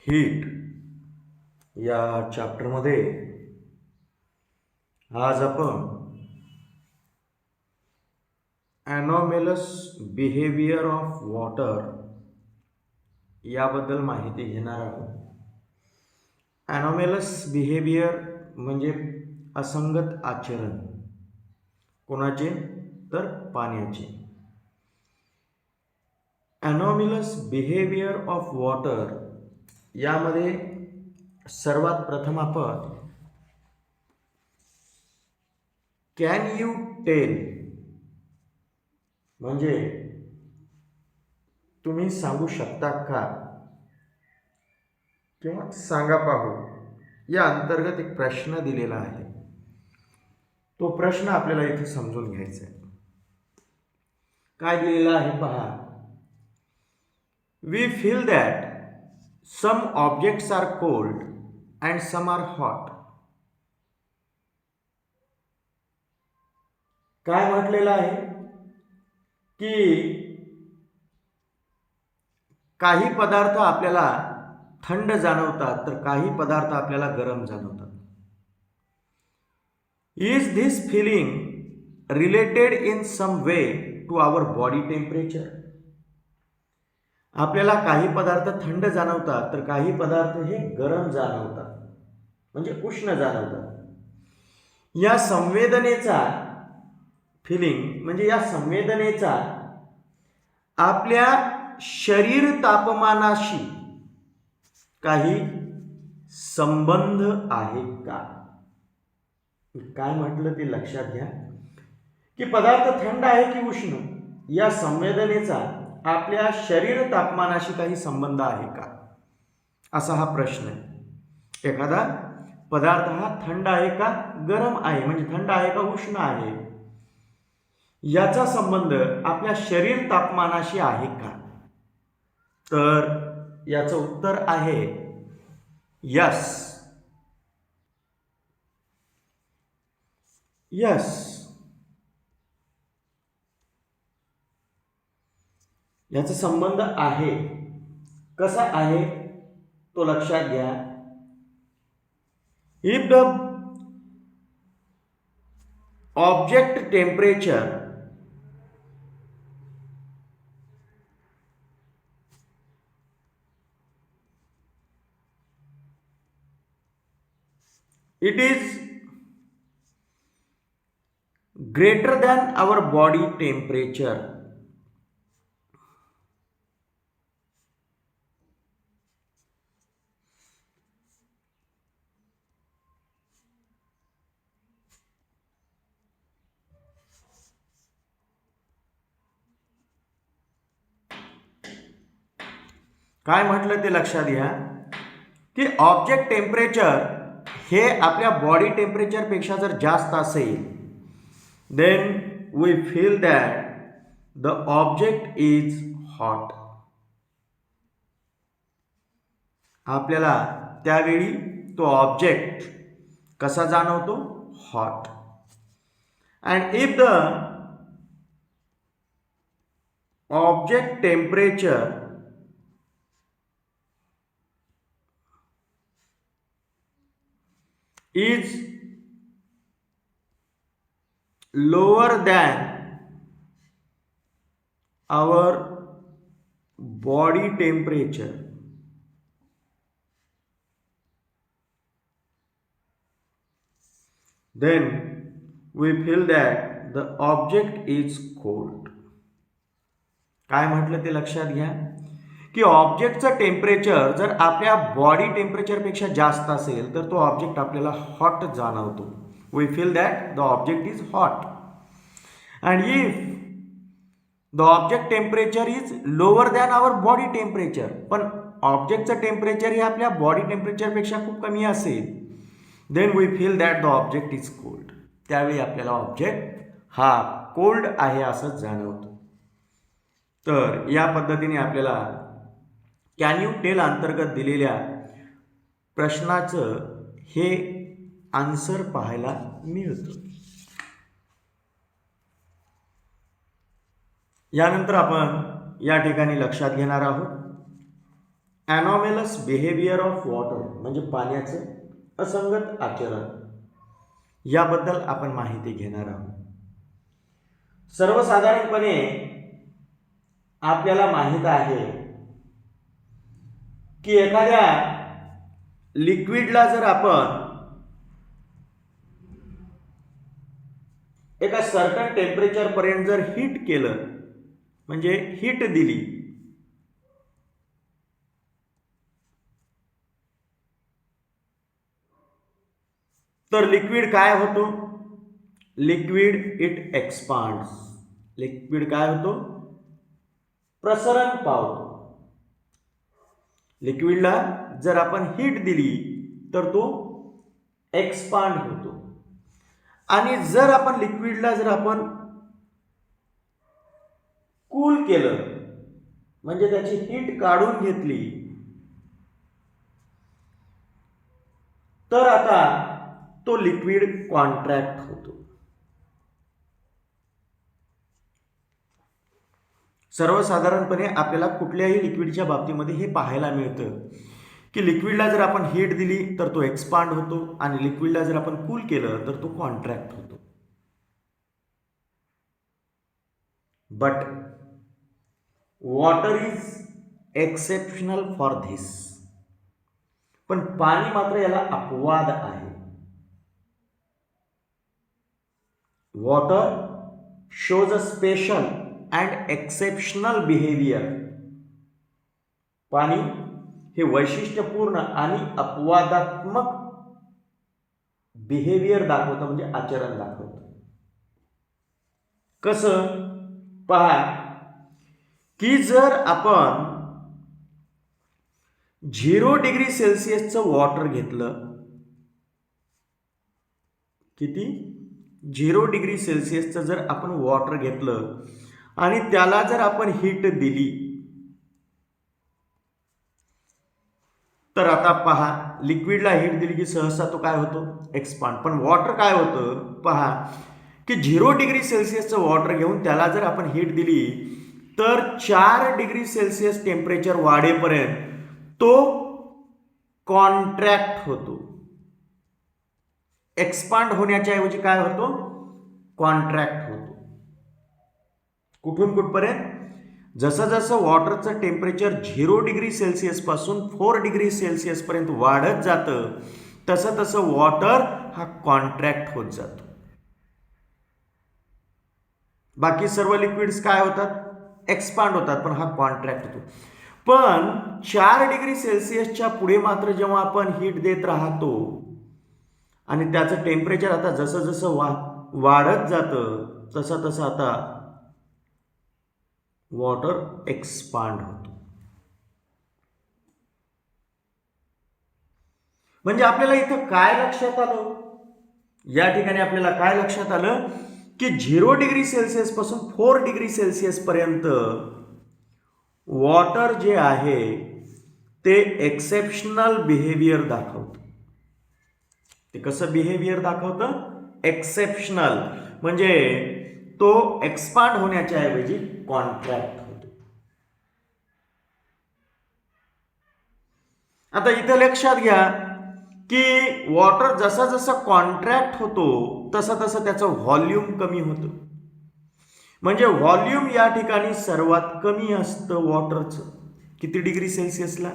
Heat या चॅप्टरमध्ये आज आपण ॲनॉमेलस बिहेवियर ऑफ वॉटर याबद्दल माहिती घेणार आहोत. ॲनॉमेलस बिहेवियर म्हणजे असंगत आचरण. कोणाचे? तर पाण्याचे. ॲनॉमेलस बिहेवियर ऑफ वॉटर यामध्ये सर्वात प्रथम आपण कॅन यू टेल म्हणजे तुम्ही सांगू शकता का किंवा सांगा पाहू या अंतर्गत एक प्रश्न दिलेला आहे. तो प्रश्न आपल्याला इथे समजून घ्यायचा आहे. काय दिलेला आहे पहा. We feel that some objects are cold and some are hot. काय म्हटलेलं आहे की काही पदार्थ आपल्याला थंड जाणवतात तर काही पदार्थ आपल्याला गरम जाणवतात. Is this feeling related in some way to our body temperature. आपल्याला काही पदार्थ थंड जाणवतात तर काही पदार्थ हे गरम जाणवतात म्हणजे उष्ण जाणवतात. या संवेदनेचा फिलिंग म्हणजे या संवेदनेचा आपल्या शरीर तापमानाशी काही संबंध आहे का. काय म्हटलं ते लक्षात घ्या की पदार्थ थंड आहे की उष्ण या संवेदनेचा आपल्या शरीर तापमानाशी काही संबंध आहे का असा हा प्रश्न आहे. एखादा पदार्थ हा थंड आहे का गरम आहे म्हणजे थंड आहे का उष्ण आहे याचा संबंध आपल्या शरीर तापमानाशी आहे का. तर याचं उत्तर आहे यस. यस याचा संबंध आहे. कसा आहे तो लक्षात घ्या. If the object temperature it is greater than our body temperature. काय म्हटलं ते लक्षात घ्या की ऑब्जेक्ट टेम्परेचर हे आपल्या बॉडी टेम्परेचरपेक्षा जर जास्त असेल then we feel that the object is hot. आपल्याला त्यावेळी तो ऑब्जेक्ट कसा जाणवतो? Hot. And if the object temperature is lower than our body temperature then we feel that the object is cold. काय म्हटलं ते लक्षात घ्या की ऑब्जेक्टचं टेम्परेचर जर आपल्या बॉडी टेम्परेचरपेक्षा जास्त असेल तर तो ऑब्जेक्ट आपल्याला हॉट जाणवतो. We feel that the object is hot. And if the object temperature is lower than our body temperature पण ऑब्जेक्टचं टेम्परेचर हे आपल्या बॉडी टेम्परेचरपेक्षा खूप कमी असेल then we feel that the object is cold. त्यावेळी आपल्याला ऑब्जेक्ट हा कोल्ड आहे असं जाणवतं. तर या पद्धतीने आपल्याला कॅन यू टेल अंतर्गत दिलेल्या प्रश्नाचं हे आन्सर पाहायला मिळतं. यानंतर आपण या ठिकाणी लक्षात घेणार आहोत ॲनॉमेलस बिहेवियर ऑफ वॉटर म्हणजे पाण्याचं असंगत आचरण, याबद्दल आपण माहिती घेणार आहोत. सर्वसाधारणपणे आपल्याला माहित आहे की एखाद्या लिक्विडला जर आपण एका सर्टन टेम्परेचर पर्यंत जर हीट केलं, म्हणजे हीट दिली, तर लिक्विड काय होतो? Liquid it expands. लिक्विड काय होतो? प्रसरण पावतो. लिक्विडला जर आपण हीट दिली तर तो एक्सपांड होतो. आणि जर आपण लिक्विडला जर आपण कूल केलं, म्हणजे त्याची हीट काढून घेतली, तर आता तो लिक्विड कॉन्ट्रॅक्ट होतो. सर्वसाधारणपणे आपल्याला कुठल्याही लिक्विडच्या बाबतीमध्ये हे पाहायला मिळतं की लिक्विडला जर आपण हीट दिली तर तो एक्सपांड होतो आणि लिक्विडला जर आपण कूल केलं तर तो कॉन्ट्रॅक्ट होतो. But water is exceptional for this. पण पाणी मात्र याला अपवाद आहे. Water shows a special and exceptional behaviour. पाणी हे वैशिष्ट्यपूर्ण आणि अपवादात्मक बिहेवियर दाखवतं, म्हणजे आचरण दाखवतं. कसं? पहा की जर आपण 0 डिग्री सेल्सिअसचं वॉटर घेतलं, किती? 0 डिग्री सेल्सिअसचं जर आपण वॉटर घेतलं आणि त्याला जर आपण हीट दिली, तर आता पहा लिक्विडला हीट दिली की सहसा तो काय होतो? एक्सपांड. पण वॉटर काय होतं? पहा की 0 डिग्री सेल्सिअसचं वॉटर घेऊन त्याला जर आपण हीट दिली तर 4 डिग्री सेल्सिअस टेम्परेचर वाढेपर्यंत तो कॉन्ट्रॅक्ट होतो. एक्सपांड होण्याच्या ऐवजी काय होतो? कॉन्ट्रॅक्ट होतो. कुठून कुठपर्यंत? जसं जसं वॉटरचं टेम्परेचर 0 डिग्री सेल्सिअस पासून 4 डिग्री सेल्सिअस पर्यंत वाढत जातं, तसं तसं वॉटर हा कॉन्ट्रॅक्ट होत जातो. बाकी सर्व लिक्विड्स काय होतात? एक्सपांड होतात, पण हा कॉन्ट्रॅक्ट होतो. पण 4 डिग्री सेल्सिअसच्या पुढे मात्र जेव्हा आपण हीट देत राहतो आणि त्याचं टेम्परेचर आता जसं जसं वाढत जातं, तसं तसं आता वॉटर एक्सपांड होतो. म्हणजे आपल्याला इथं काय लक्षात आलं? या ठिकाणी आपल्याला काय लक्षात आलं की 0 डिग्री सेल्सिअस पासून 4 डिग्री सेल्सिअस पर्यंत वॉटर जे आहे ते एक्सेप्शनल बिहेवियर दाखवतं. ते कसं बिहेवियर दाखवतं? एक्सेप्शनल. म्हणजे तो एक्सपांड होण्याच्या ऐवजी कॉन्ट्रॅक्ट होतो. आता इथं लक्षात घ्या की वॉटर जसा जसा कॉन्ट्रॅक्ट होतो तसं तसं त्याचं व्हॉल्यूम कमी होतं. म्हणजे व्हॉल्यूम या ठिकाणी सर्वात कमी असतं वॉटरचं. किती डिग्री सेल्सिअसला?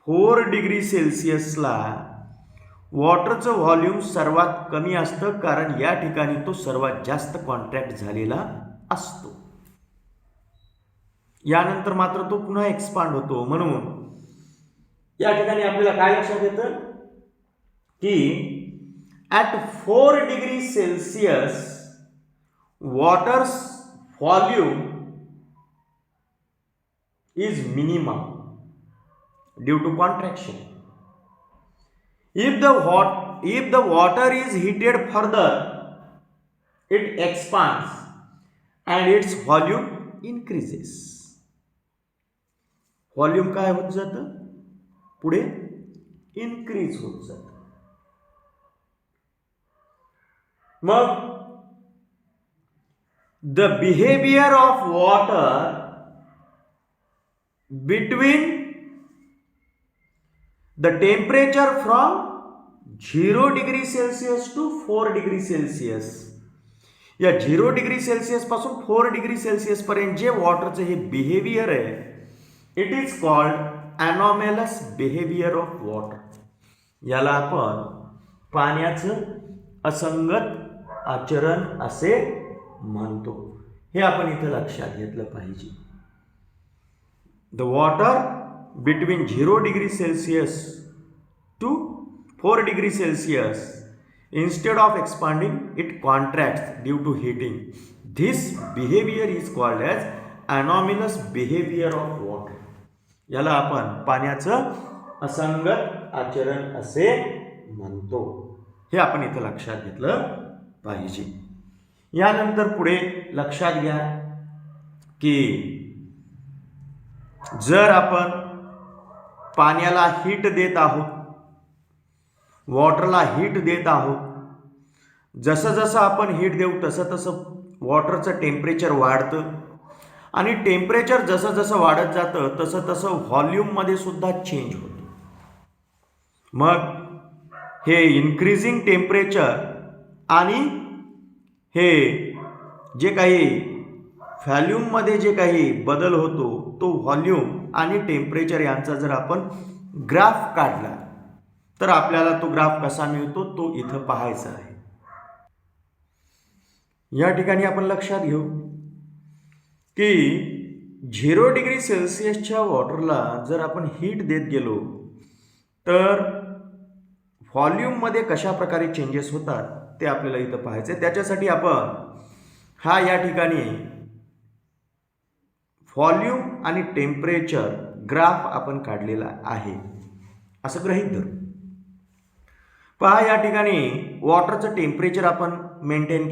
4 डिग्री सेल्सिअसला वॉटरचं व्हॉल्यूम सर्वात कमी असतं, कारण या ठिकाणी तो सर्वात जास्त कॉन्ट्रॅक्ट झालेला असतो. यानंतर मात्र तो पुन्हा एक्सपांड होतो. म्हणून या ठिकाणी आपल्याला काय लक्षात येतं की at 4 degree Celsius water's volume is minimum due to contraction. If the water is heated further, it expands and its volume increases. Volume काय होत जातं? पुढे इन्क्रीज होत जातं. मग the behavior of water between the temperature from 0 degree Celsius to 4 degree Celsius. या 0 degree Celsius पासून 4 degree Celsius पर्यंत जे वॉटरचं हे बिहेवियर आहे, it is called anomalous behaviour of water. याला आपण पाण्याचं असंगत आचरण असे म्हणतो. हे आपण इथं लक्षात घेतलं पाहिजे. The water between 0 degree Celsius to 4 degree Celsius, instead of expanding it contracts due to heating. This behavior is called as anomalous behavior of water. याला आपण पाण्याचं असंगत आचरण असे म्हणतो. हे आपण इथं लक्षात घेतलं पाहिजे. यानंतर पुढे लक्षात घ्या की जर आपण पाण्याला हीट देत आहोत, वॉटरला हीट देत आहोत, जसं जसं आपण हीट देऊ तसं तसं वॉटरचं टेम्परेचर वाढतं आणि टेम्परेचर जसं जसं वाढत जातं तसं तसं व्हॉल्यूममध्ये सुद्धा चेंज होतं. मग हे इन्क्रीजिंग टेम्परेचर आणि हे जे काही व्हॉल्यूममध्ये जे काही बदल होतो तो व्हॉल्यूम आणि टेम्परेचर यांचा जर आपण ग्राफ काढला तर आपल्याला तो ग्राफ कसा मिळतो तो इथं पाहायचा आहे. या ठिकाणी आपण लक्षात घेऊ की 0 डिग्री सेल्सिअसच्या वॉटरला जर आपण हीट देत गेलो तर व्हॉल्यूममध्ये कशा प्रकारे चेंजेस होतात ते आपल्याला इथं पाहायचं आहे. त्याच्यासाठी आपण हा या ठिकाणी व्हॉल्यूम आणि टेम्परेचर ग्राफ आपण काढलेला आहे असं गृहीत धरू. पहा या ठिकाणी वॉटरचं टेम्परेचर आपण मेंटेन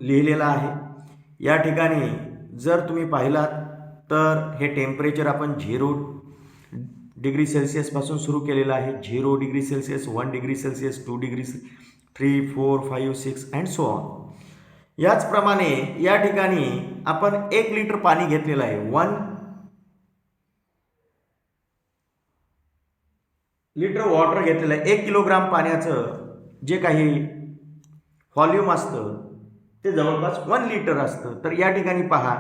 लिहिलेलं आहे. या ठिकाणी जर तुम्ही पाहिलात तर हे टेम्परेचर आपण 0 डिग्री सेल्सिअसपासून सुरू केलेलं आहे. 0 degree Celsius, 1 degree Celsius, 2 degree, 3, 4, 5, 6 and so on. याचप्रमाणे या ठिकाणी आपण 1 लिटर पाणी घेतलेलं आहे. 1 लिटर वॉटर घेतलेलं आहे. 1 किलोग्राम पाण्याचं जे काही व्हॉल्यूम असतं ते जवळपास 1 लिटर असतं. तर या ठिकाणी पहा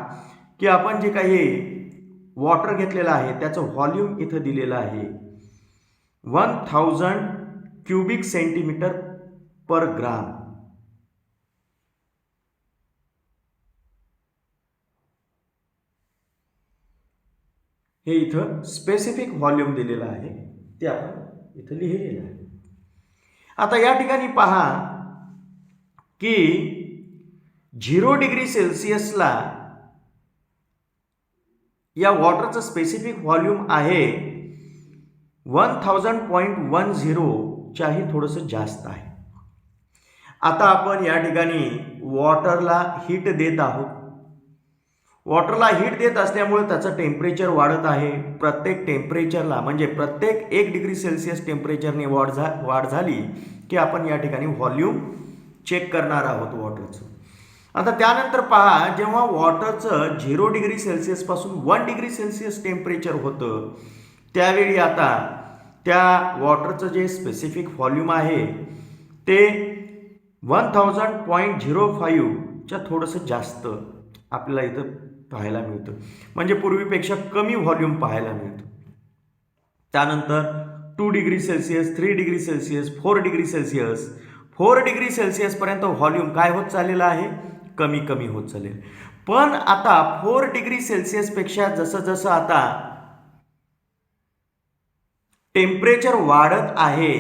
की आपण जे काही वॉटर घेतलेलं आहे त्याचं व्हॉल्यूम इथं दिलेलं आहे 1000 क्युबिक सेंटीमीटर पर ग्राम. हे इथं स्पेसिफिक व्हॉल्यूम दिलेलं आहे ते आपण इथं लिहिलेलं आहे. आता या ठिकाणी पहा की 0 डिग्री सेल्सिअसला या वॉटरचं स्पेसिफिक व्हॉल्यूम आहे 1000.10 च्याही थोडंसं जास्त आहे. आता आपण या ठिकाणी वॉटरला हीट देत आहोत. वॉटरला हीट देत असल्यामुळे त्याचं टेम्परेचर वाढत आहे. प्रत्येक टेम्परेचरला म्हणजे प्रत्येक 1 डिग्री सेल्सिअस टेम्परेचरने वाढ झाली की आपण या ठिकाणी व्हॉल्यूम चेक करणार आहोत वॉटरचं. आता त्यानंतर पहा जेव्हा वॉटरचं 0 डिग्री सेल्सिअसपासून 1 डिग्री सेल्सिअस टेम्परेचर होतं त्यावेळी आता त्या वॉटरचं जे स्पेसिफिक व्हॉल्यूम आहे ते 1000.05 च्या थोडंसं जास्त आपल्याला इथं पाहायला मिळतं. म्हणजे पूर्वीपेक्षा कमी व्हॉल्यूम पाहायला मिळतं. त्यानंतर 2 degree Celsius, 3 degree Celsius, 4 degree Celsius, 4 degree सेल्सिअसपर्यंत व्हॉल्यूम काय होत चाललेलं आहे, कमी कमी होत चालेल. पण आता 4 डिग्री सेल्सिअसपेक्षा जसं जसं आता टेम्परेचर वाढत आहे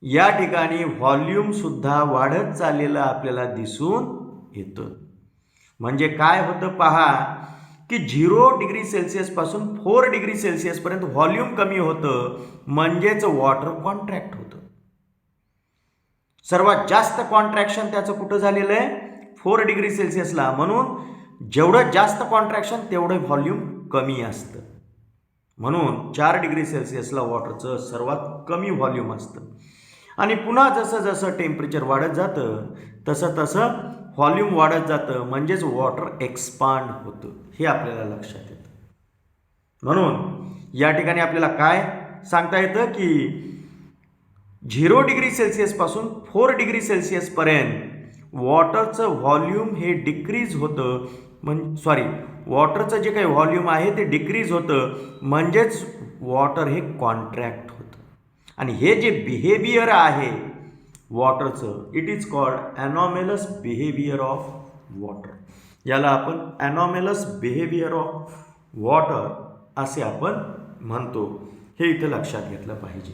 या ठिकाणी व्हॉल्यूम सुद्धा वाढत चाललेलं आपल्याला दिसून येतं. म्हणजे काय होतं पहा की 0 डिग्री सेल्सिअसपासून 4 डिग्री सेल्सिअसपर्यंत व्हॉल्यूम कमी होतं म्हणजेच वॉटर कॉन्ट्रॅक्ट होतं. सर्वात जास्त कॉन्ट्रॅक्शन त्याचं कुठं झालेलं आहे, 4 डिग्री सेल्सिअसला. म्हणून जेवढं जास्त कॉन्ट्रॅक्शन तेवढं व्हॉल्यूम कमी असतं. म्हणून 4 डिग्री सेल्सिअसला वॉटरचं सर्वात कमी व्हॉल्यूम असतं. आणि पुन्हा जसं जसं टेम्परेचर वाढत जातं तसं तसं व्हॉल्यूम वाढत जातं म्हणजेच वॉटर एक्सपांड होतं. हे आपल्याला लक्षात येतं. म्हणून या ठिकाणी आपल्याला काय सांगता येतं की 0 डिग्री सेल्सिअस पासून 4 डिग्री सेल्सिअस पर्यंत वॉटरचं व्हॉल्यूम हे डिक्रीज होतं, वॉटरचं जे काही व्हॉल्यूम आहे ते डिक्रीज होतं, म्हणजेच वॉटर हे कॉन्ट्रॅक्ट होतं. आणि हे जे बिहेवियर आहे वॉटरचं, it is called anomalous behaviour of water. याला आपण ॲनॉमेलस बिहेवियर ऑफ वॉटर असे आपण म्हणतो. हे इथं लक्षात घेतलं पाहिजे.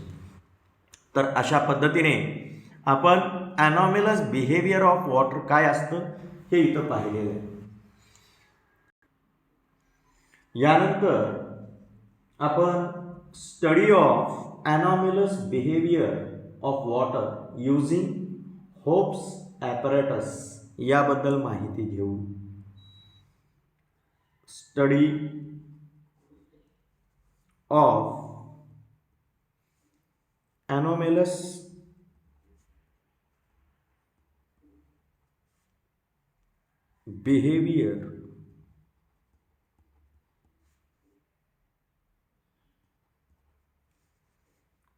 तर अशा पद्धतीने आपण ॲनॉमेलस बिहेवियर ऑफ वॉटर काय असतं हे इथं पाहिलेलं आहे. यानंतर आपण study of ॲनॉमेलस behaviour of water using Hope's apparatus याबद्दल माहिती घेऊ. स्टडी ऑफ ॲनॉमेलस बिहेवियर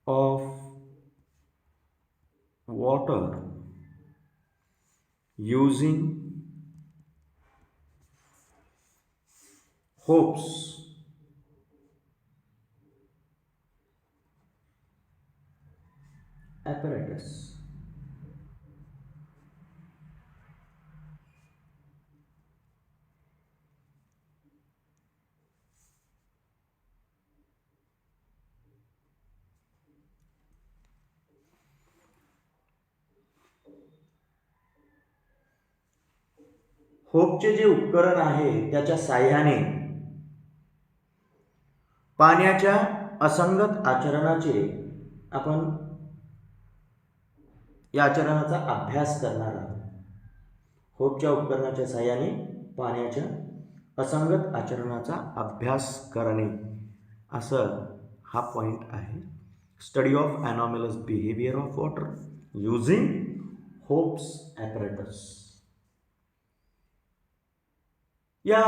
of water using Hope's apparatus. होपचे जे उपकरण आहे त्याच्या साह्याने पाण्याच्या असंगत आचरणाचे आपण या आचरणाचा अभ्यास करणार आहोत. होपच्या उपकरणाच्या साह्याने पाण्याच्या असंगत आचरणाचा अभ्यास करणे असं हा पॉइंट आहे. Study of ॲनॉमेलस behaviour of water using Hope's apparatus. या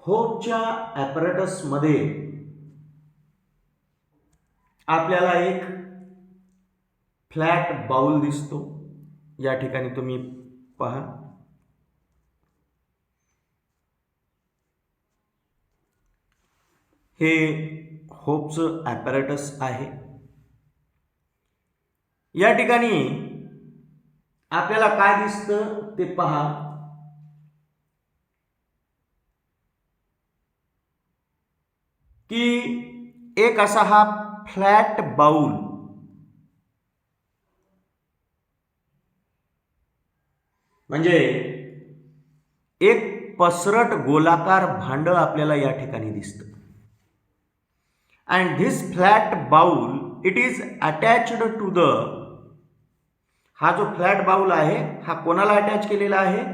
होपच्या ॲपरेटसमध्ये आपल्याला एक फ्लॅट बाउल दिसतो. या ठिकाणी तुम्ही पहा. हे होपचं ॲपरेटस आहे. या ठिकाणी आपल्याला काय दिसतं ते पहा. की एक असा हा फ्लॅट बाउल म्हणजे एक पसरट गोलाकार भांड आपल्याला या ठिकाणी दिसतं. And this flat bowl it is attached to the, हा जो फ्लॅट बाउल आहे हा कोणाला अटॅच केलेला आहे?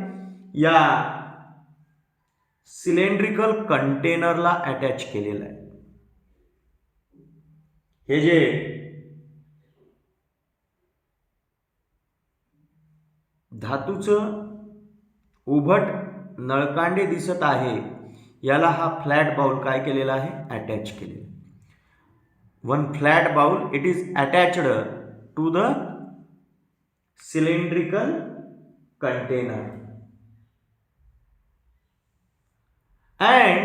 या सिलेंड्रिकल कंटेनरला अटॅच केलेला आहे. हे जे धातूचं उभट नळकांडे दिसत आहे याला हा फ्लॅट बाउल काय केलेला आहे? अटॅच केलेला. One flat bowl it is attached to the cylindrical container and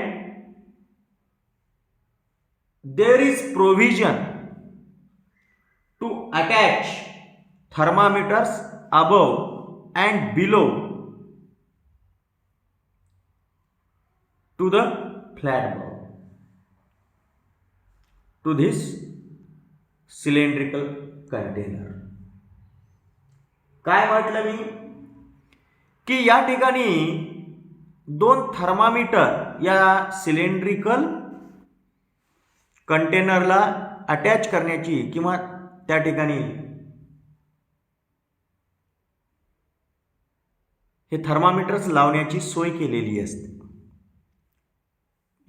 there is provision to attach thermometers above and below to the flat bowl, to this cylindrical container. काय म्हटलं मी? की या ठिकाणी दोन थर्मामीटर या सिलेंड्रिकल कंटेनरला अटॅच करण्याची किंवा त्या ठिकाणी हे थर्मामीटर्स लावण्याची सोय केलेली असते.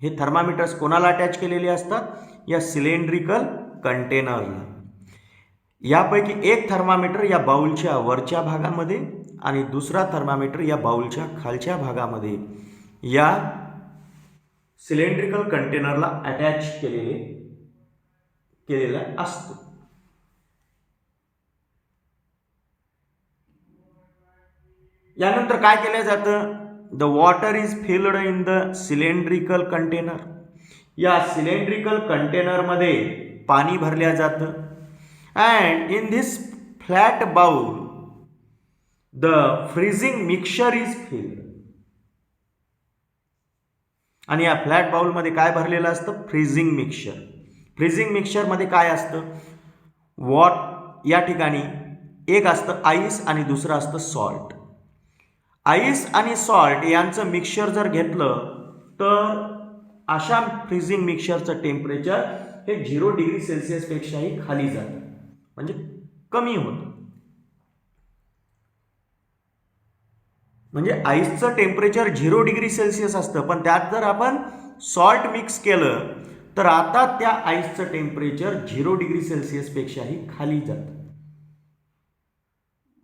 हे थर्मामीटर्स कोणाला अटॅच केलेले असतात? या सिलेंड्रिकल कंटेनरला. यापैकी एक थर्मामीटर या बाउलच्या वरच्या भागामध्ये आणि दुसरा थर्मामीटर या बाउलच्या खालच्या भागामध्ये या सिलेंड्रिकल कंटेनरला अटॅच केलेला असतो. यानंतर काय केलं जातं? The water is filled in the cylindrical container. या सिलेंड्रिकल कंटेनरमध्ये पाणी भरल्या जातं. And in this flat bowl the freezing mixture is filled. आणि या फ्लॅट बाउलमध्ये काय भरलेलं असतं? Freezing mixture. फ्रीजिंग मिक्सचरमध्ये काय असतं? या ठिकाणी एक असतं आईस आणि दुसरं असतं सॉल्ट. आईस आणि सॉल्ट यांचं मिक्सचर जर घेतलं तर अशा फ्रीजिंग मिक्सचरचं टेम्परेचर हे 0 डिग्री सेल्सिअस पेक्षाही खाली जातं, म्हणजे कमी होतं. म्हणजे आईसचं टेम्परेचर 0 डिग्री सेल्सिअस असतं, पण त्यात जर आपण सॉल्ट मिक्स केलं तर आता त्या आईसचं टेम्परेचर 0 डिग्री सेल्सिअस पेक्षाही खाली जातं,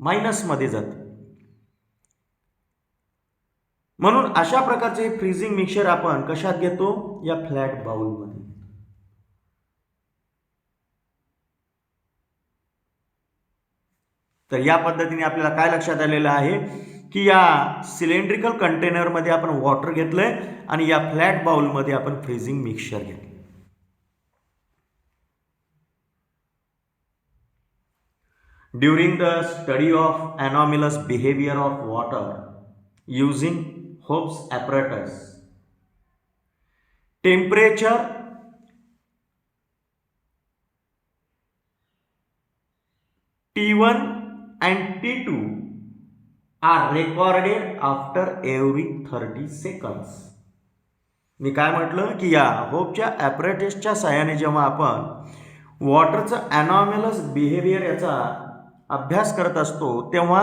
मायनसमध्ये जातं. म्हणून अशा प्रकारचे फ्रीजिंग मिक्सचर आपण कशात घेतो? या फ्लॅट बाउलमध्ये. तर या पद्धतीने आपल्याला काय लक्षात आलेलं आहे की या सिलेंड्रिकल कंटेनरमध्ये आपण वॉटर घेतलंय आणि या फ्लॅट बाउलमध्ये आपण फ्रीजिंग मिक्सचर घेतलं. During the study of anomalous behaviour of water using Hope's apparatus, temperature T1 and T2 are recorded after every 30 seconds. मी काय म्हटलं की या होपच्या ॲपरेटसच्या साहाय्याने जेव्हा आपण वॉटरचं एनॉमिलस बिहेवियर याचा अभ्यास करत असतो तेव्हा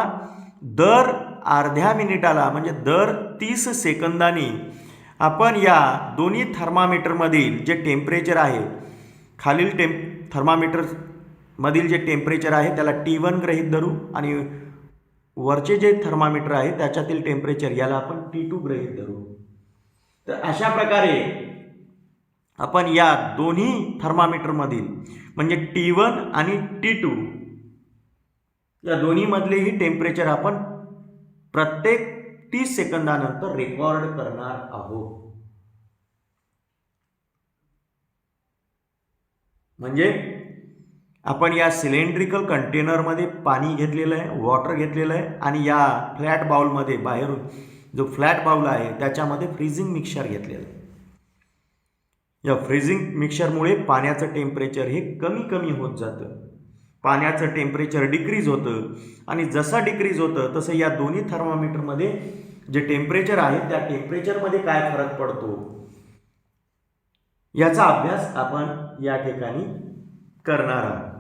दर अर्ध्या मिनिटाला म्हणजे दर 30 सेकंदांनी आपण या दोन्ही थर्मामीटरमधील जे टेम्परेचर आहे, खालील थर्मामीटरमधील जे टेम्परेचर आहे त्याला T1 गृहीत धरू आणि वरचे जे थर्मामीटर आहे त्याच्यातील टेम्परेचर याला आपण T2 गृहीत धरू. तर अशा प्रकारे आपण या दोन्ही थर्मामीटरमधील म्हणजे T1 आणि T2 या दोन्हीमधलेही टेम्परेचर आपण प्रत्येक 30 सेकंदानंतर रेकॉर्ड करणार आहोत. म्हणजे आपण या सिलेंड्रिकल कंटेनरमध्ये पाणी घेतलेलं आहे, वॉटर घेतलेलं आहे आणि या फ्लॅट बाउलमध्ये बाहेरून जो फ्लॅट बाउल आहे त्याच्यामध्ये फ्रीजिंग मिक्सचर घेतलेलं आहे. या फ्रीजिंग मिक्सचरमुळे पाण्याचं टेम्परेचर हे कमी कमी होत जातं, पाण्याचं टेम्परेचर डिक्रीज होतं आणि जसं डिक्रीज होतं तसं या दोन्ही थर्मामीटरमध्ये जे टेम्परेचर आहे त्या टेम्परेचरमध्ये काय फरक पडतो याचा अभ्यास आपण या ठिकाणी करणार आहोत.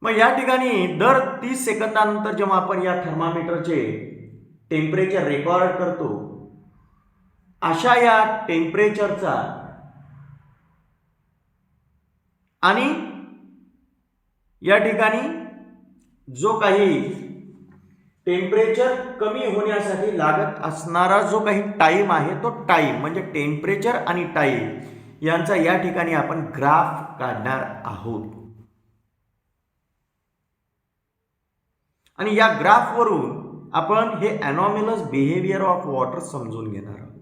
मग या ठिकाणी दर 30 सेकंदानंतर जेव्हा आपण या थर्मामीटरचे टेम्परेचर रेकॉर्ड करतो अशा या टेम्परेचरचा आणि या ठिकाणी जो काही टेम्परेचर कमी होण्यासाठी लागत असणारा जो काही टाइम आहे तो टाइम म्हणजे टेम्परेचर आणि टाइम यांचा या ठिकाणी आपण ग्राफ काढणार आहोत. आणि या ग्राफवरून आपण हे एनॉमिलस बिहेवियर ऑफ वॉटर समजून घेणार आहोत.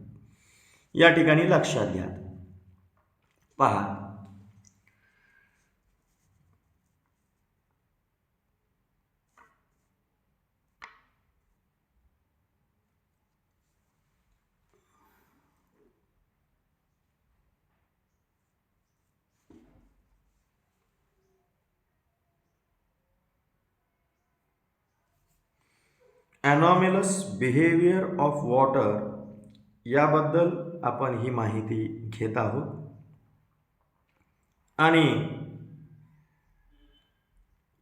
या ठिकाणी लक्षात घ्या, पहा एनॉमिलस बिहेवियर ऑफ वॉटर याबद्दल आपण ही माहिती घेत आहोत. आणि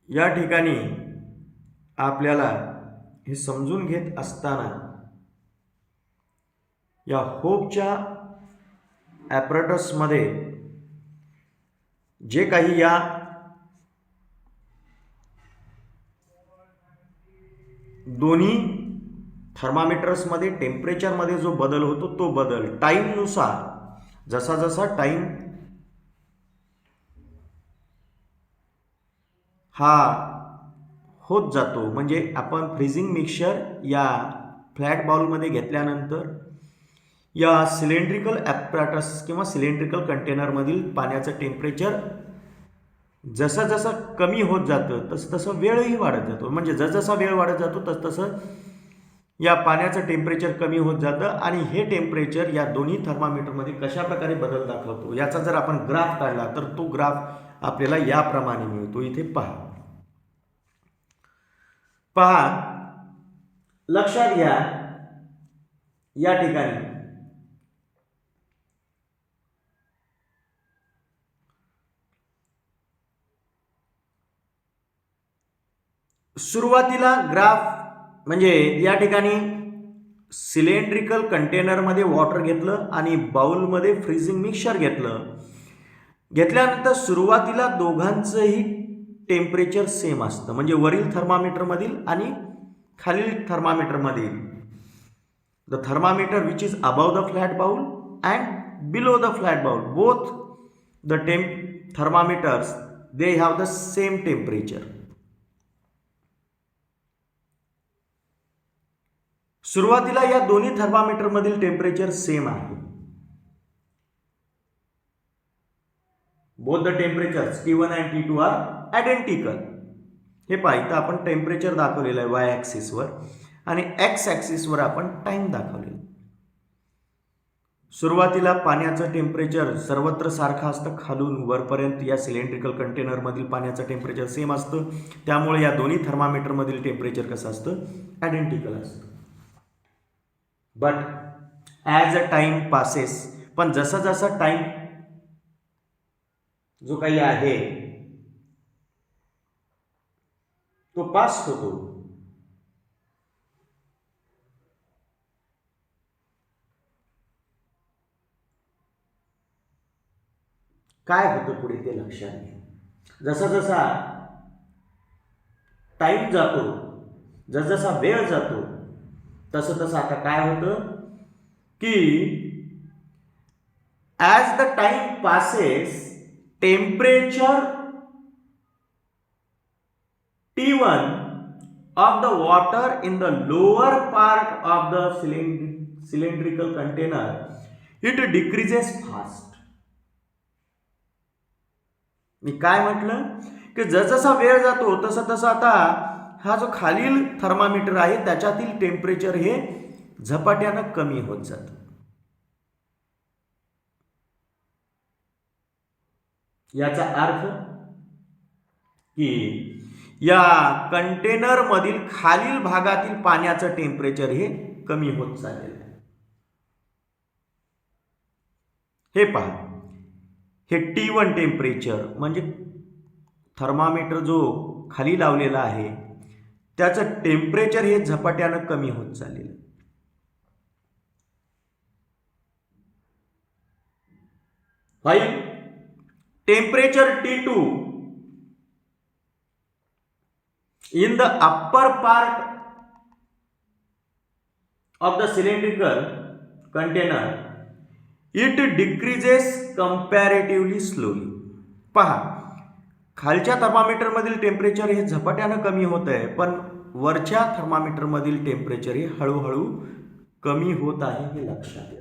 या ठिकाणी आपल्याला हे समजून घेत असताना या होपच्या ॲपरेटसमध्ये जे काही या दोन्ही थर्मामीटर्समध्ये टेम्परेचरमध्ये जो बदल होतो तो बदल टाईमनुसार जसा जसा टाईम हा होत जातो, म्हणजे आपण फ्रीजिंग मिक्सचर या फ्लॅट बाउलमध्ये घेतल्यानंतर या सिलेंड्रिकल ॲपॅरेटस किंवा सिलेंड्रिकल कंटेनरमधील पाण्याचं टेम्परेचर जसं जसं कमी होत जातं तसं तसं वेळही वाढत जातो, म्हणजे जसजसा वेळ वाढत जातो तसं या पाण्याचं टेम्परेचर कमी होत जातं. आणि हे टेम्परेचर या दोन्ही थर्मामीटरमध्ये कशा प्रकारे बदल दाखवतो याचा जर आपण ग्राफ काढला तर तो ग्राफ आपल्याला याप्रमाणे मिळतो. इथे पहा लक्षात घ्या, या ठिकाणी सुरुवातीला ग्राफ म्हणजे या ठिकाणी सिलेंड्रिकल कंटेनरमध्ये वॉटर घेतलं आणि बाउलमध्ये फ्रीजिंग मिक्सचर घेतल्यानंतर सुरुवातीला दोघांचंही टेम्परेचर सेम असतं, म्हणजे वरील थर्मामीटरमधील आणि खालील थर्मामीटरमधील the thermometer which is above the flat bowl and below the flat bowl, both the thermometers they have the same temperature. सुरुवातीला या दोन्ही थर्मामीटरमधील टेम्परेचर सेम आहे. Both the temperatures T1 and T2 are identical. हे पहा, इथं आपण temperature दाखवलेलं आहे वाय ॲक्सिसवर आणि एक्स ॲक्सिसवर आपण टाइम दाखवलेला. सुरुवातीला पाण्याचं टेम्परेचर सर्वत्र सारखं असतं, खालून वरपर्यंत या सिलेंड्रिकल कंटेनरमधील पाण्याचं टेम्परेचर सेम असतं, त्यामुळे या दोन्ही थर्मामीटरमधील टेम्परेचर कसं असतं, आयडेंटिकल असतं. But as a time passes, पण जसा जसा टाइम जो काही आहे तो पास होतो, काय होतं पुढे ते लक्षात घ्या. जसा जसा टाइम जातो, जसा वेळ जातो तसं तसं आता काय होतं की as the time passes temperature T1 of the water in the lower part of the cylindrical container, it decreases fast. मी काय म्हटलं की जसजसा वेळ जातो तसं तसं आता हा जो खालील थर्मामीटर आहे त्याच्यातील टेम्परेचर हे झपाट्यानं कमी होत जातं. याचा अर्थ की या कंटेनर मधील खालील भागातील पाण्याचं टेम्परेचर हे कमी होत चाललेलं आहे. हे पहा, हे T1 टेम्परेचर म्हणजे थर्मामीटर जो खाली लावलेला आहे त्याचं टेम्परेचर हे झपाट्यानं कमी होत चाललेलं आहे. While temperature T2 in the upper part of the cylindrical container, it decreases comparatively slowly. पहा, खालच्या थर्मामीटर मधील टेम्परेचर हे झपाट्यानं कमी होत आहे, पण वरच्या थर्मामीटर मधील टेम्परेचर हे हळूहळू कमी होत आहे, हे लक्षात येतं.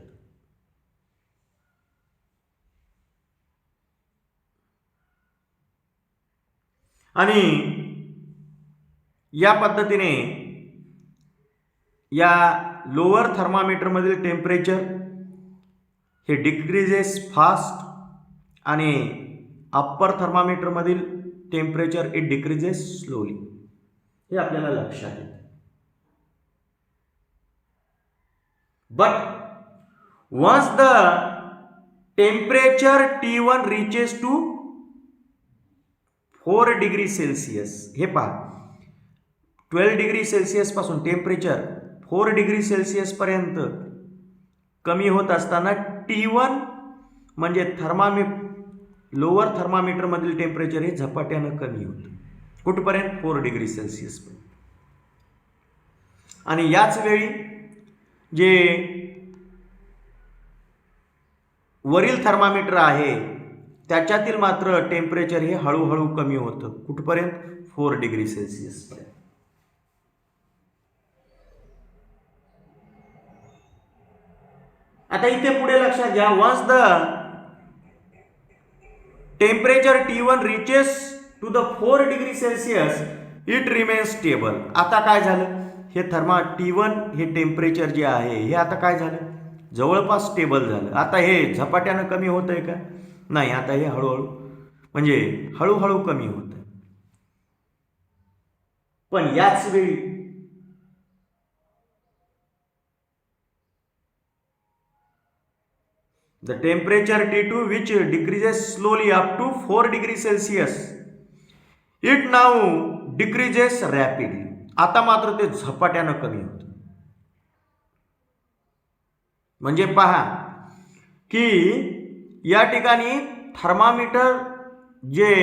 आणि या पद्धतीने या लोअर थर्मामीटर मधील टेम्परेचर हे डिक्रीजेस फास्ट आणि अप्पर थर्मामीटर मधील टेम्परेचर इट डिक्रीजेस स्लोली, हे आपल्याला लक्षात येतं. But once the temperature T1 reaches to 4 degree Celsius, हे पहा 12 डिग्री सेल्सिअस पासून टेम्परेचर 4 डिग्री सेल्सिअस पर्यंत कमी होत असताना T1 म्हणजे लोअर थर्मामीटर मधील टेम्परेचर हे झपाट्यानं कमी होतं. कुठपर्यंत? 4 डिग्री सेल्सिअस पर्यंत. आणि याच वेळी जे वरील थर्मामीटर आहे त्याच्यातील मात्र टेम्परेचर हे हळूहळू कमी होतं. कुठपर्यंत? 4 डिग्री सेल्सिअस पर्यंत. आता इथे पुढे लक्षात घ्या, once the temperature T1 reaches to the 4 degree Celsius it remains stable. आता काय झालं? हे T1 हे टेम्परेचर जे आहे हे आता काय झालं? जवळपास स्टेबल झालं. आता हे झपाट्यानं कमी होतंय का? नाही, आता हे हळूहळू म्हणजे हळूहळू कमी होतं. पण याच वेळी the temperature T2 which decreases slowly up to 4 degree Celsius it now decreases rapidly. आता मात्र ते झपाट्यानं कमी होतं. म्हणजे पहा की या ठिकाणी थर्मामीटर जे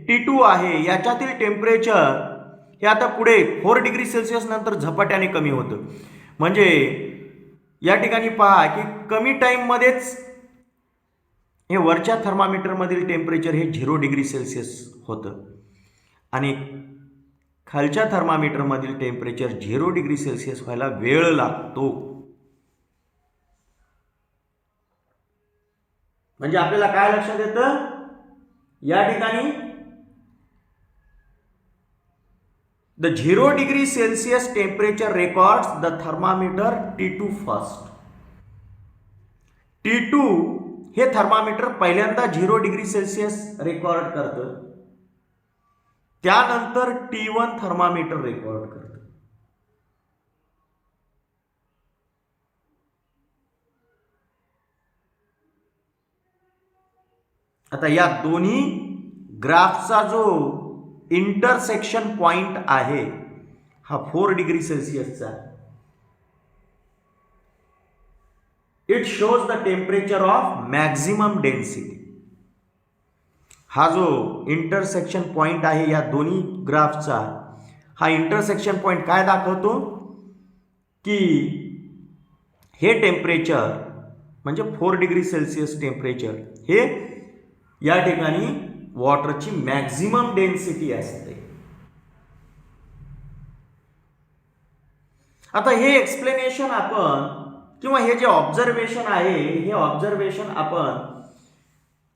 T2 आहे याच्यातील टेम्परेचर हे आता पुढे 4 डिग्री सेल्सिअस नंतर झपाट्याने कमी होतं. म्हणजे या ठिकाणी पहा की कमी टाइममध्येच हे वरच्या थर्मामीटरमधील टेम्परेचर हे 0 डिग्री सेल्सिअस होतं आणि खालच्या थर्मामीटरमधील टेम्परेचर 0 डिग्री सेल्सिअस व्हायला वेळ लागतो. म्हणजे आपल्याला काय लक्षात येतं? या ठिकाणी the 0 degree Celsius temperature records the thermometer T2 first. T2 हे थर्मामीटर पहिल्यांदा 0 डिग्री सेल्सिअस रेकॉर्ड करतं, त्यानंतर T1 थर्मामीटर रेकॉर्ड करतं. आता या दोन्ही ग्राफचा जो इंटरसेक्शन पॉइंट आहे हा 4 डिग्री सेल्सिअसचा. It shows the temperature of maximum density. हा जो इंटरसेक्शन पॉइंट आहे या दोन्ही ग्राफचा, हा इंटरसेक्शन पॉइंट काय दाखवतो की हे टेम्परेचर म्हणजे 4 डिग्री सेल्सिअस टेम्परेचर हे या ठिकाणी वॉटरची मॅक्झिमम डेन्सिटी असते. आता हे एक्सप्लेनेशन आपण किंवा हे जे ऑब्झर्वेशन आहे हे ऑब्झर्वेशन आपण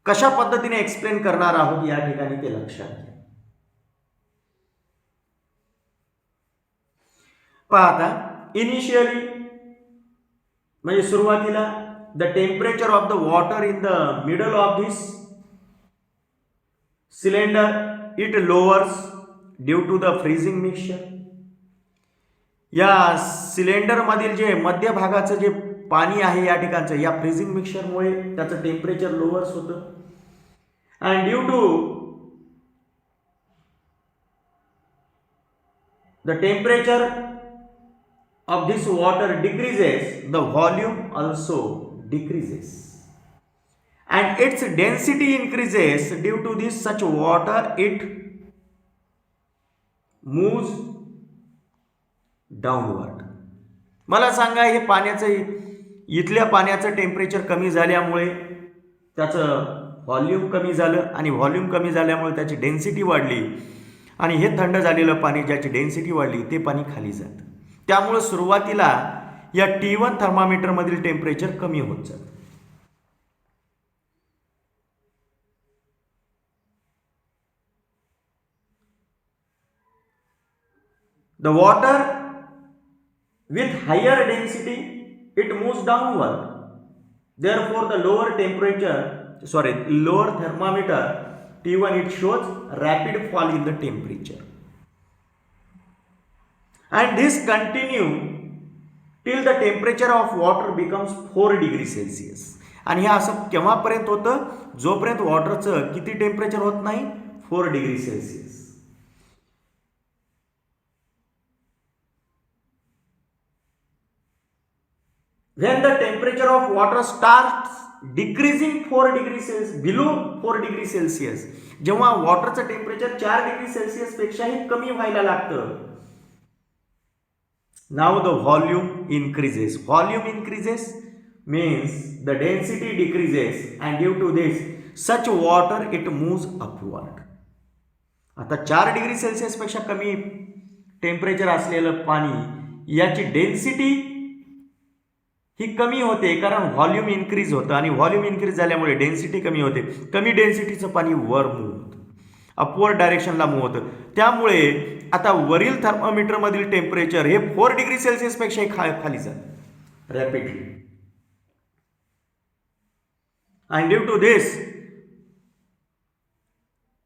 कशा पद्धतीने एक्सप्लेन करणार आहोत या ठिकाणी ते लक्षात घ्या. पहा आता इनिशियली म्हणजे सुरुवातीला the temperature of the water in the middle of this cylinder it lowers due to the freezing mixture. या सिलेंडर मधील जे मध्य भागाचं जे पाणी आहे या ठिकाणचं या फ्रीजिंग मिक्सचरमुळे त्याचं टेम्परेचर लोअर्स होतं. And due to the temperature of this water decreases the volume also decreases and its density increases. Due to this such water it moves downward. मला सांगा हे पाण्याचं इथल्या पाण्याचं टेम्परेचर कमी झाल्यामुळे त्याचं व्हॉल्यूम कमी झालं आणि व्हॉल्यूम कमी झाल्यामुळे त्याची डेन्सिटी वाढली आणि हे थंड झालेलं पाणी ज्याची डेन्सिटी वाढली ते पाणी खाली जातं. त्यामुळे सुरुवातीला या T1 थर्मामीटरमधील टेम्परेचर कमी होत जातं. The water with higher density it moves downward. Therefore, the lower thermometer T1 it shows rapid fall in the temperature. And this continue till the temperature of water becomes 4 degree Celsius. आणि हे असं केव्हापर्यंत होतं? जोपर्यंत वॉटरचं किती temperature होत नाही? 4 degree Celsius. When the temperature of water starts decreasing 4 degree Celsius below 4 degree Celsius, जेव्हा वॉटरचं टेम्परेचर 4 डिग्री सेल्सिअस पेक्षाही कमी व्हायला लागतं Now the volume increases. Volume increases means the density decreases and due to this such water it moves upward. आता 4 degree Celsius पेक्षा कमी temperature असलेलं पाणी याची डेन्सिटी ही कमी होते कारण व्हॉल्यूम इन्क्रीज होतं आणि व्हॉल्यूम इन्क्रीज झाल्यामुळे डेन्सिटी कमी होते. कमी डेन्सिटीचं पाणी वर मूव्ह होतं, अपवर्ड डायरेक्शनला मूव्ह होतं. त्यामुळे आता वरील थर्मामीटरमधील टेम्परेचर हे 4 डिग्री सेल्सिअस पेक्षाही खाली जातं rapidly. And due to this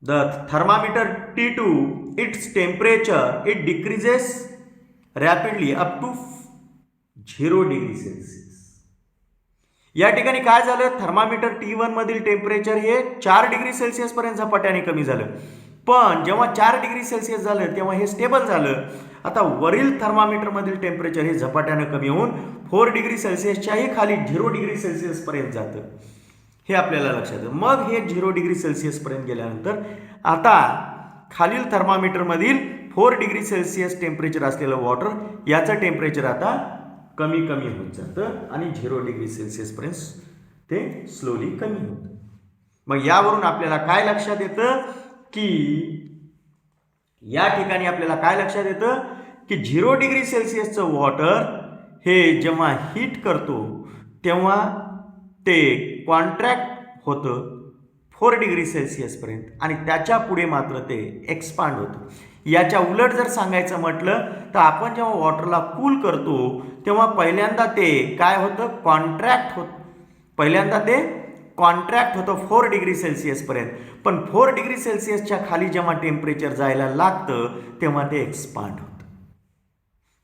the thermometer T2 its temperature it decreases rapidly up to 0 degree Celsius. या ठिकाणी काय झालं, थर्मामीटर T1 मधील टेम्परेचर हे 4 डिग्री सेल्सिअस पर्यंत झपाट्याने कमी झालं. पण जेव्हा 4 डिग्री सेल्सिअस झालं तेव्हा हे स्टेबल झालं. आता वरील थर्मामीटर मधील टेम्परेचर हे झपाट्याने कमी होऊन 4 डिग्री सेल्सिअसच्याही खाली 0 डिग्री सेल्सिअस पर्यंत जातं. हे आपल्याला लक्षात येतं. मग हे 0 डिग्री सेल्सिअस पर्यंत गेल्यानंतर आता खालील थर्मामीटरमधील 4 डिग्री सेल्सिअस टेम्परेचर असलेलं वॉटर याचं टेम्परेचर आता कमी कमी होत जातं आणि 0 डिग्री सेल्सिअस पर्यंत ते स्लोली कमी होतं. मग यावरून आपल्याला काय लक्षात येतं की या ठिकाणी आपल्याला काय लक्षात येतं की 0 डिग्री सेल्सिअसचं वॉटर हे जेव्हा हीट करतो तेव्हा ते कॉन्ट्रॅक्ट होतं 4 डिग्री सेल्सिअसपर्यंत आणि त्याच्या पुढे मात्र ते एक्सपांड होतं. याच्या उलट जर सांगायचं म्हटलं तर आपण जेव्हा वॉटरला कूल करतो तेव्हा पहिल्यांदा ते काय होतं, कॉन्ट्रॅक्ट होतं. पहिल्यांदा ते कॉन्ट्रॅक्ट होतं 4 डिग्री सेल्सिअसपर्यंत. पण 4 डिग्री सेल्सिअसच्या खाली जेव्हा टेम्परेचर जायला लागतं तेव्हा ते एक्सपांड होतं.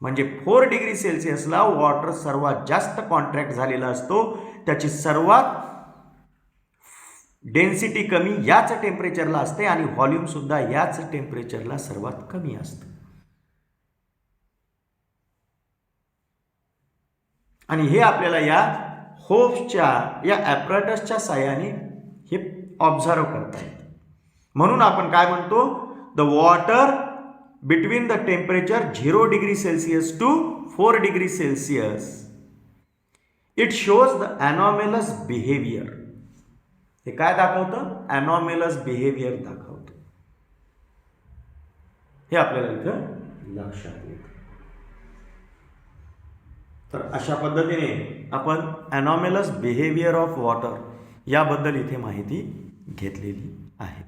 म्हणजे 4 डिग्री सेल्सिअसला वॉटर सर्वात जास्त कॉन्ट्रॅक्ट झालेला असतो. त्याची सर्वात डेन्सिटी कमी याच टेम्परेचरला असते आणि व्हॉल्यूम सुद्धा याच टेम्परेचरला सर्वात कमी असतं. आणि हे आपल्याला या होप्सच्या या ॲपरेटसच्या साहाय्याने हे ऑब्झर्व करता येतं. म्हणून आपण काय म्हणतो, the water between the temperature 0 degree Celsius to 4 degree Celsius it shows the anomalous behaviour. हे काय दाखवतं, अनॉमलस बिहेवियर दाखवतं. हे आपल्याला इथं लक्षात येतं. तर अशा पद्धतीने आपण अनॉमलस बिहेवियर ऑफ वॉटर याबद्दल इथे माहिती घेतलेली आहे.